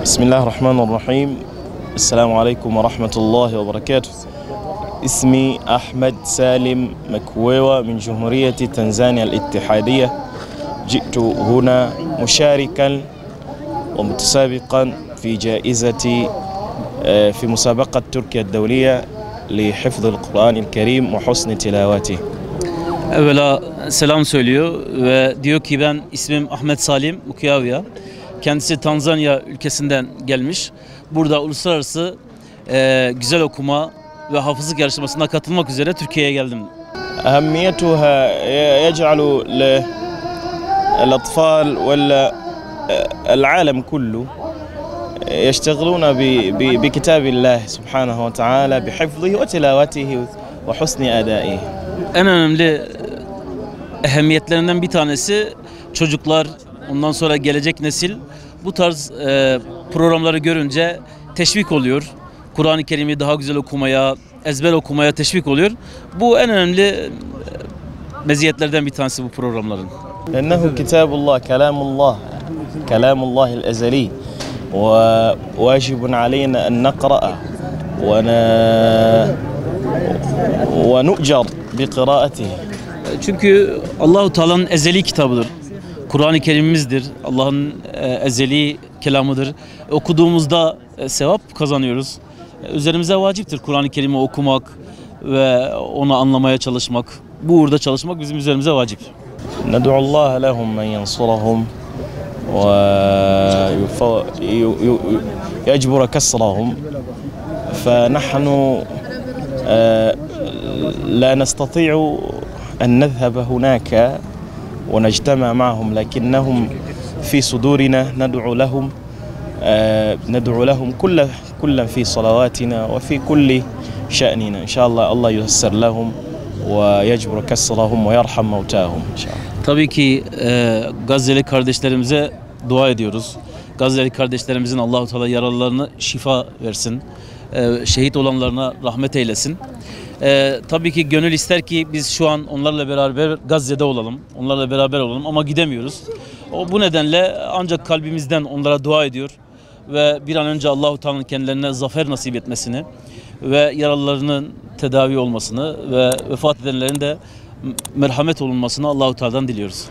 بسم الله الرحمن الرحيم. السلام عليكم ورحمة الله وبركاته. اسمي أحمد سالم مكويوة من جمهورية تنزانيا الاتحادية. جئت هنا مشاركا ومتسابقا في جائزة في مسابقة تركيا الدولية لحفظ القرآن الكريم وحسن تلاوته. Evvela selam söylüyor ve diyor ki ben ismim Ahmet Salim Mukyaviya. Kendisi Tanzanya ülkesinden gelmiş. Burada uluslararası güzel okuma ve hafızlık yarışmasına katılmak üzere Türkiye'ye geldim. أهميتها يجعل الأطفال والعالم كله يشتغلون بكتاب الله سبحانه وتعالى بحفظه وتلاوته وحسن أدائه. En önemli ehemmiyetlerinden bir tanesi çocuklar, ondan sonra gelecek nesil bu tarz programları görünce teşvik oluyor. Kur'an-ı Kerim'i daha güzel okumaya, ezber okumaya teşvik oluyor. Bu en önemli meziyetlerden bir tanesi bu programların. لأنه كتاب الله كلام الله كلام الله الأزلي وواجب علينا أن نقرأه ونؤجر بقراءته. Çünkü Allahu Teala'nın ezeli kitabıdır. Kur'an-ı Kerim'imizdir. Allah'ın ezeli kelamıdır. Okuduğumuzda sevap kazanıyoruz. Üzerimize vaciptir Kur'an-ı Kerim'i okumak ve onu anlamaya çalışmak. Bu uğurda çalışmak bizim üzerimize vacip. ندعو الله لهم من ينصرهم ويجبر كسرهم فنحن لا نستطيع أن نذهب هناك ونجتمع معهم لكنهم في صدورنا ندعو لهم كلا في صلواتنا وفي كل شأننا إن شاء الله ييسر لهم ويجبر كسرهم ويرحم موتاهم إن شاء الله. Tabii ki Gazze'li kardeşlerimize dua ediyoruz. Gazze'li kardeşlerimizin Allahu Teala yaralılarına şifa versin. Şehit olanlarına rahmet eylesin. Tabii ki gönül ister ki biz şu an onlarla beraber Gazze'de olalım. Onlarla beraber olalım ama gidemiyoruz. Bu nedenle ancak kalbimizden onlara dua ediyor ve bir an önce Allahu Teala'nın kendilerine zafer nasip etmesini ve yaralılarının tedavi olmasını ve vefat edenlerin de merhamet olunmasını Allahu Teala'dan diliyoruz.